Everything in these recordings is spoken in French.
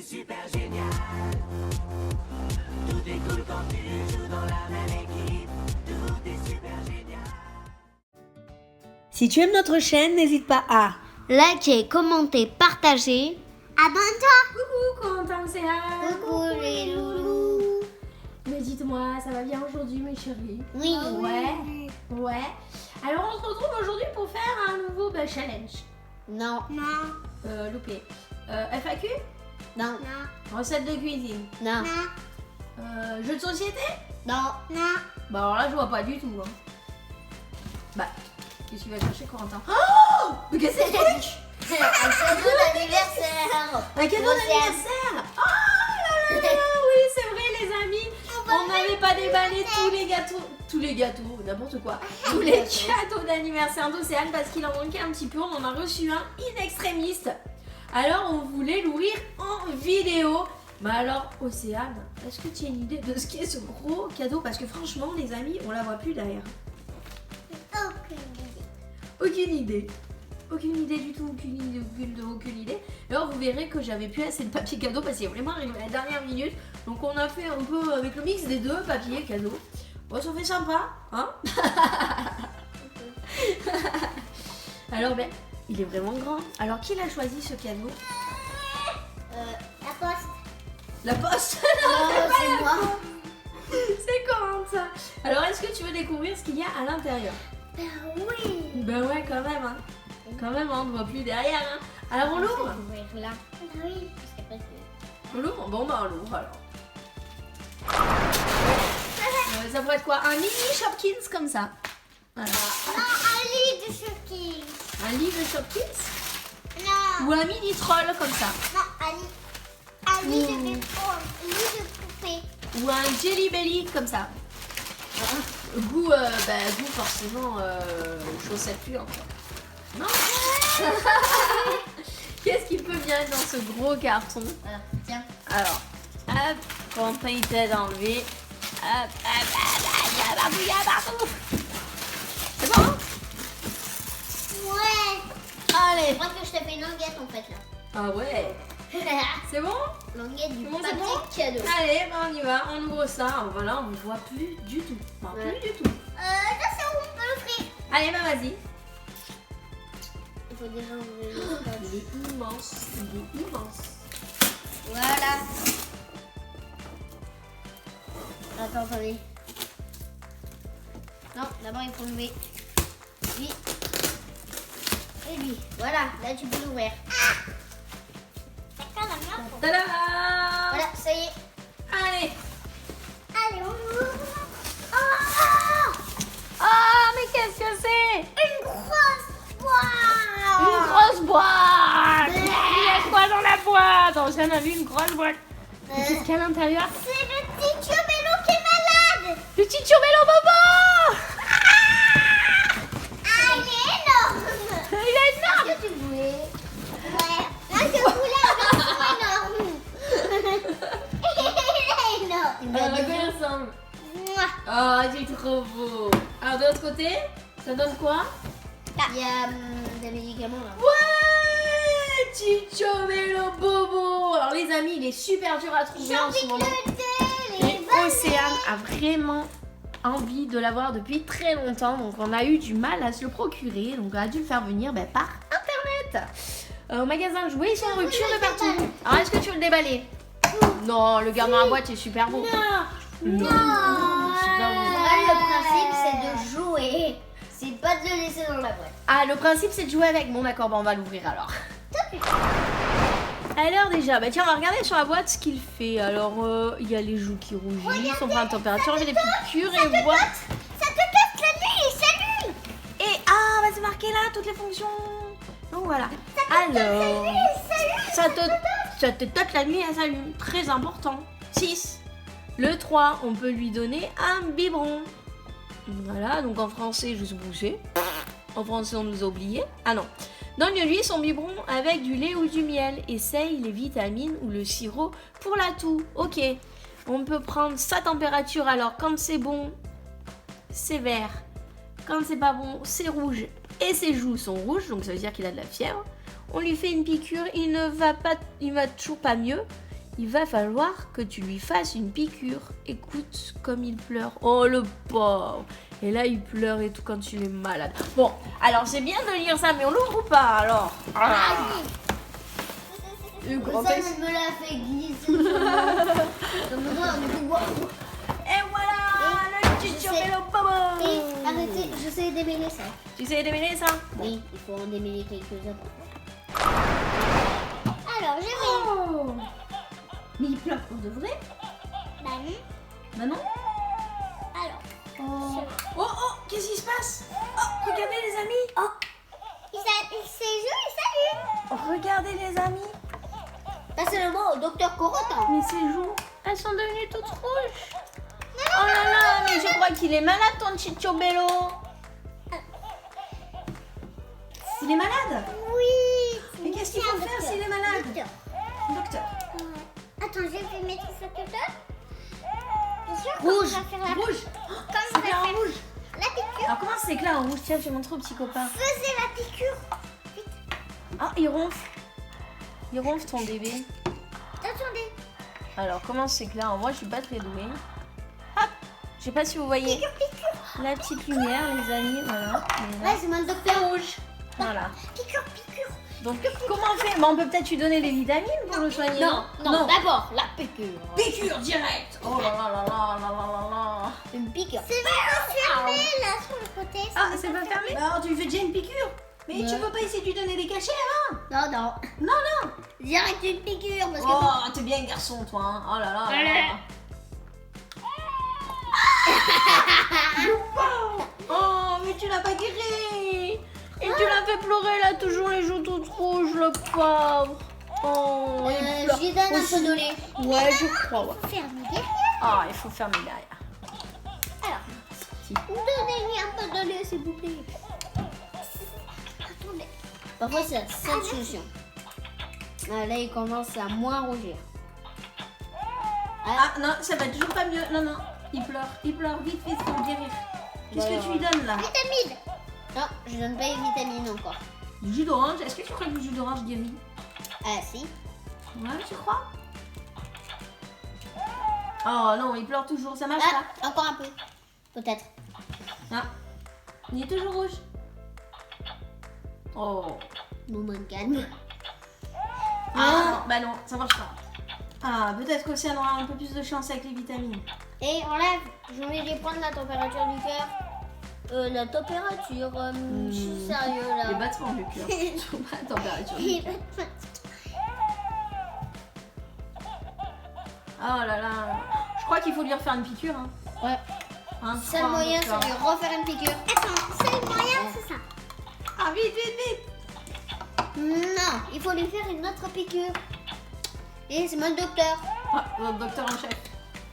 est super génial. Tout est cool quand tu joues dans la même équipe. Tout est super génial. Si tu aimes notre chaîne, n'hésite pas à liker, commenter, partager. Abonne-toi. Coucou Corentin, c'est Anne. Coucou les loulous. Mais dites-moi, ça va bien aujourd'hui mes chéris? Oui. Ouais. Alors on se retrouve aujourd'hui pour faire un nouveau challenge. Non. Loupé. FAQ? Non. Recette de cuisine? Non. Jeu de société? Non. Bah alors là je vois pas du tout. Hein. Bah, qu'est-ce que tu vas chercher Corentin? Oh! Mais qu'est-ce que c'est ce truc? Un cadeau d'anniversaire. Un cadeau d'anniversaire! Oh là là là! Oui, c'est vrai les amis! On n'avait pas déballé tous les gâteaux, n'importe quoi. Tous les cadeaux d'anniversaire d'Océane parce qu'il en manquait un petit peu. On en a reçu un in extremis. Alors on voulait l'ouvrir en vidéo. Mais alors Océane, est-ce que tu as une idée de ce qu'est ce gros cadeau? Parce que franchement les amis, on la voit plus derrière. Aucune idée. Aucune idée du tout, aucune idée. Alors vous verrez que j'avais plus assez de papier cadeau parce qu'il est vraiment arrivé à la dernière minute. Donc on a fait un peu avec le mix des deux, papier cadeau. Bon, ça fait sympa, hein? Alors ben, il est vraiment grand. Alors qui l'a choisi ce cadeau? La poste. La poste? Non, c'est moi. C'est comment ça? Alors est-ce que tu veux découvrir ce qu'il y a à l'intérieur? Oui. Ben ouais, quand même, hein. Quand même, hein, on ne voit plus derrière, hein. Alors on l'ouvre? Là. Oui. On l'ouvre? Bon bah on l'ouvre alors. Ça pourrait être quoi? Un mini Shopkins comme ça. Voilà. Non, un lit de Shopkins. Un lit de Shopkins? Non. Ou un mini troll comme ça? Non, un lit de métro. Un lit de poupée. Ou un Jelly Belly comme ça? Goût, goût forcément chaussettes puantes. Non? Qu'est-ce qui peut bien être dans ce gros carton? Voilà, tiens. Alors, hop, quand il t'aide à enlever. Hop, il y a partout. C'est bon? Ouais. Allez. Je crois que je t'ai fait une languette en fait là. Ah ouais. C'est bon? Languette du Bon, c'est papier bon cadeau. Allez, on y va, on ouvre ça. Voilà, on ne voit plus du tout. Enfin, Ouais. plus du tout. Là c'est où on peut l'ouvrir. Allez, bah vas-y. Il faut déjà ouvrir le papier. Il est immense. Il est immense. Voilà. Attendez. Non, d'abord il faut lever. Lui. Et lui. Voilà, là tu peux l'ouvrir. Tada! Voilà, ça y est. Allez. Allez, on ouvre. Ah, mais qu'est-ce que c'est? Une grosse boîte. Une grosse boîte. Ouais. Il y a quoi dans la boîte? On a vu une grosse boîte. Et qu'est-ce qu'il y a à l'intérieur? C'est le petit Chomelo qui est malade. Le petit Chomelo Bobo! Ah, il est énorme. Il est énorme! Qu'est-ce que tu voulais? Ouais. Là, je voulais un garçon énorme. Il est énorme. Alors, à quoi il ressemble? Oh, c'est trop beau. Alors, de l'autre côté, ça donne quoi? Il y a des médicaments là. Ouais! Petit Chomelo Bobo! Alors, les amis, il est super dur à trouver en ce moment. Et Océane a vraiment envie de l'avoir depuis très longtemps. Donc, on a eu du mal à se le procurer. Donc, on a dû le faire venir par internet. Au magasin de jouets, ils sont en rupture de partout. Alors, est-ce que tu veux le déballer? Non, le garde dans la boîte, c'est super beau. Non. Super beau. Le principe c'est de jouer. C'est pas de le laisser dans la boîte. Ah, le principe, c'est de jouer avec. Bon, d'accord, on va l'ouvrir alors. Alors déjà, tiens, on va regarder sur la boîte ce qu'il fait. Alors, il y a les joues qui rougissent, on prend la température, on met des piqûres et voilà. Ça te casse la nuit, il s'allume. Et c'est marqué là, toutes les fonctions. Donc voilà. Alors, ça te toque la nuit, elle s'allume. Très important. 6. Le 3, on peut lui donner un biberon. Voilà, donc en français, je sais pousser. En français, on nous a oublié. Ah non. Donne-lui son biberon avec du lait ou du miel. Essaye les vitamines ou le sirop pour la toux. Ok. On peut prendre sa température. Alors, quand c'est bon, c'est vert. Quand c'est pas bon, c'est rouge. Et ses joues sont rouges, donc ça veut dire qu'il a de la fièvre. On lui fait une piqûre, il va toujours pas mieux. il va falloir que tu lui fasses une piqûre. Écoute comme il pleure. Oh le pauvre. Et là il pleure et tout quand il est malade. Bon, alors c'est bien de lire ça, mais on l'ouvre pas alors. Ah. Le grand Ça, S. elle me l'a fait glisser. Comme ça, on peut voir. Et voilà le petit je Ciobello Et Bobo. arrêtez, je sais démêler ça. Tu sais démêler ça? Oui, il faut en démêler quelques-uns. Alors, je vais. Oh. Mais il pleure pour de vrai? Bah non. Bah non. Alors. Oh oh, qu'est-ce qui se passe? Oh, regardez les amis. Oh. Il s'est joué, salut. Regardez les amis. Passez le mot au docteur Corotin. Mais ses joues, elles sont devenues toutes rouges. Oh là là, mais je crois qu'il est malade ton Ciobello. Il est malade? Oui. Mais qu'est-ce qu'il faut faire s'il est malade? Docteur. Docteur. Attends, je vais mettre ça tout seul. Rouge. Faire la... Rouge. Comme C'est on va clair en faire rouge. la piqûre. Alors comment c'est clair en rouge? Tiens, je vais montrer au petit copain. Faisez la piqûre. Ah, il ronfle. Il ronfle ton bébé. Attendez. Alors comment c'est clair? Moi je suis pas très douée. Hop. Je sais pas si vous voyez Piqûre. la petite lumière les amis. Voilà. Et là, Ouais, c'est mon docteur rouge. voilà. Piqûre. Donc comment on fait? On peut peut-être lui donner des vitamines pour le soigner. Non, d'abord, la piqûre. Piqûre direct. Oh là là là là là là là. Une piqûre. C'est pas fermé là sur le côté. Ah, c'est pas fermé? Alors tu lui fais déjà une piqûre? Mais tu peux pas essayer de lui donner des cachets avant? Non. Non, non. Direct une piqûre parce que. Oh, t'es bien garçon toi. Hein. Oh là là. là, là. Oh, mais tu l'as pas guéri. Et tu l'as fait pleurer là, toujours les joues toutes rouges, le pauvre. Oh, il pleure. Je lui donne un aussi. peu de lait. Ouais, je crois, ouais. Fermé derrière. Ah, il faut fermer derrière. Alors, donnez-lui un peu de lait s'il vous plaît. Attendez. Parfois c'est la seule solution. Ah, là il commence à moins rougir. Ah non, ça va toujours pas mieux. Non, non, il pleure, vite, faut le guérir. Qu'est-ce que tu lui donnes là? Vitamine. Non, je donne pas les vitamines encore. Du jus d'orange. Est-ce que tu crois que du jus d'orange guérit? Ah si. Ouais, tu crois? Oh non, il pleure toujours, ça marche Ah, encore un peu. Peut-être. pas. Ah, il est toujours rouge. Oh. Moment de calme. Ah, bah non, ça marche pas. Ah, peut-être qu'Océane aura un peu plus de chance avec les vitamines. Et enlève, j'ai envie de prendre la température du cœur. La température, je suis sérieux là. Les battements du cœur. Je vois pas la température. Oh là là. Je crois qu'il faut lui refaire une piqûre. Hein. Ouais. Hein, C'est le moyen, c'est de lui refaire une piqûre. Attends, c'est le moyen, c'est ça. Ah, vite, vite, vite. Non, il faut lui faire une autre piqûre. Et c'est mon docteur. Ah, notre docteur en chef.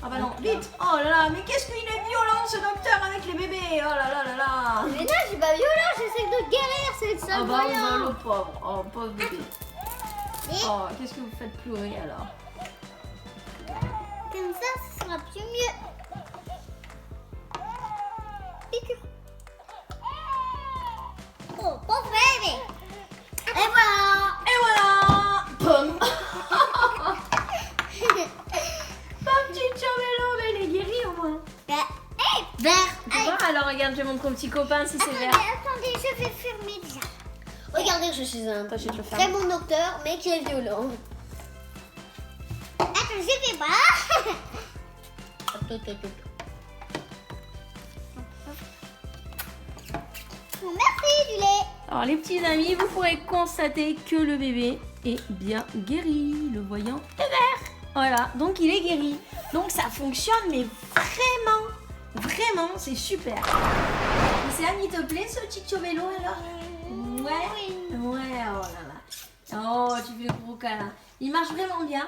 Ah bah non, vite. Oh là là, mais qu'est-ce qu'il est violent ce docteur avec les bébés. Oh là là là là. Mais non, je suis pas violent, j'essaie de guérir, c'est le seul Ah bah moyen. le pauvre. Oh, pauvre bébé. Et Oh, qu'est-ce que vous faites pleurer alors? comme ça, ce sera plus mieux. Piqûre. Oh, pauvre bébé. Et voilà. Et voilà. Pomme. Pomme Ciobello, mais il est guéri au moins. Vert. Tu vois, alors regarde, je montre au petit copain si c'est Attendez, vert. attendez, je vais fermer déjà. Regardez, je suis un Attends, je vais te le très faire. bon docteur, mais qui est violent. Attends, je vais pas. Merci du lait. Alors les petits amis, vous pourrez constater que le bébé est bien guéri. Le voyant est vert. Voilà, donc il est guéri. Donc ça fonctionne, mais vraiment, c'est super. Océane, il te plaît ce petit Ciobello alors? Ouais, oh là là. Oh, tu fais le gros câlin. Il marche vraiment bien.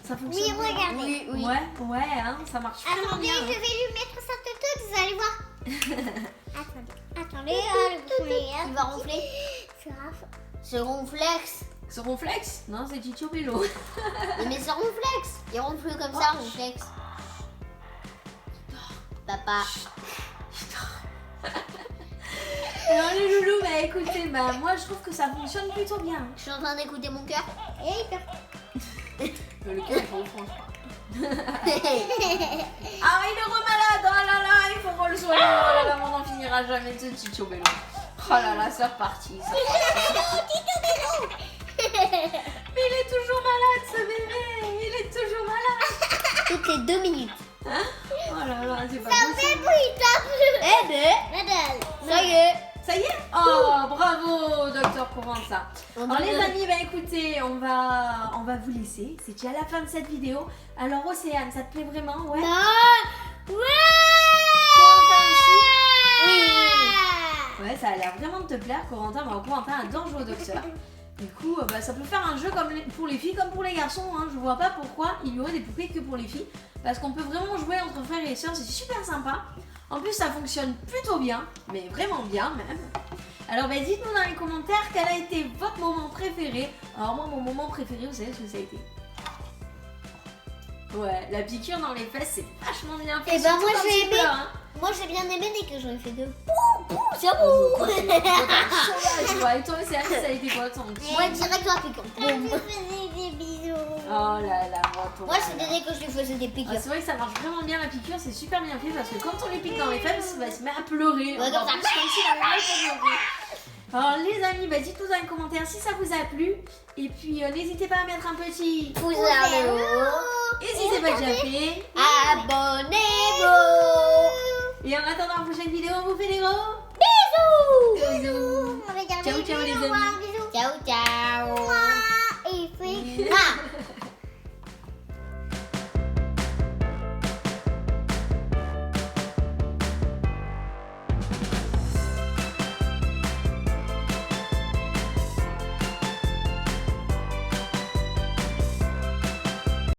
Ça fonctionne. Oui, vraiment. regardez. Oui. Ouais, hein, ça marche vraiment Attendez, bien. je vais lui mettre sa tête, vous allez voir. Attendez, le bouchon est il va ronfler. C'est ronflex. Ce ronflex? Non, c'est petit Ciobello. Mais c'est ronflex. Il ronfle comme ça, ronflex. Papa. Alors les loulous, bah écoutez, bah moi je trouve que ça fonctionne plutôt bien. Je suis en train d'écouter mon cœur. Et il perd. Le cœur est au fond, je crois. Ah, il est remalade. Oh là là, il faut qu'on le soigne. Oh là là, on n'en finira jamais de ce Chicho Bello. Oh là là, c'est reparti. Mais il est toujours malade, ce bébé. Il est toujours malade. Toutes les 2 minutes. Oh là là, c'est pas Ça possible. fait bruit, top. Eh ben, ça y est. Ça y est? Oh, bravo, docteur Corentin. Alors les amis, bah écoutez, on va vous laisser. C'est déjà la fin de cette vidéo. Alors Océane, ça te plaît vraiment? Ouais. Non. Corentin aussi? Oui. Ouais, ça a l'air vraiment de te plaire, Corentin. Bah, Corentin adore jouer au docteur. Du coup, bah, ça peut faire un jeu comme pour les filles comme pour les garçons. Hein. Je vois pas pourquoi il y aurait des poupées que pour les filles. Parce qu'on peut vraiment jouer entre frères et sœurs, c'est super sympa. En plus, ça fonctionne plutôt bien, mais vraiment bien même. Alors, bah, dites-nous dans les commentaires quel a été votre moment préféré. Alors, moi, mon moment préféré, vous savez ce que ça a été? Ouais, la piqûre dans les fesses, c'est vachement bien fait. Et ben, moi, surtout quand j'ai tu aimé. pleures, hein. Moi, j'ai bien aimé dès que j'en ai fait 2. C'est bon. Tu vois, et toi, Océane, ça a été quoi ton petit? Moi, direct dans la piqûre. Je faisais des bisous. Oh là là, Moi, c'était dès que je lui faisais des piqûres. c'est vrai que ça marche vraiment bien la piqûre, c'est super bien fait parce que quand on les pique dans les fesses, bah, il se met à pleurer. Ouais, comme ça. Comme s'il avait mal pour pleurer. Alors les amis, bah, dites-nous dans les commentaires si ça vous a plu. Et puis n'hésitez pas à mettre un petit Pouce vers le haut. et si c'est pas déjà fait. Abonnez-vous. Et en attendant la prochaine vidéo, on vous fait des gros Bisous. bisous. Ciao ciao les amis. Ciao, ciao. Et puis,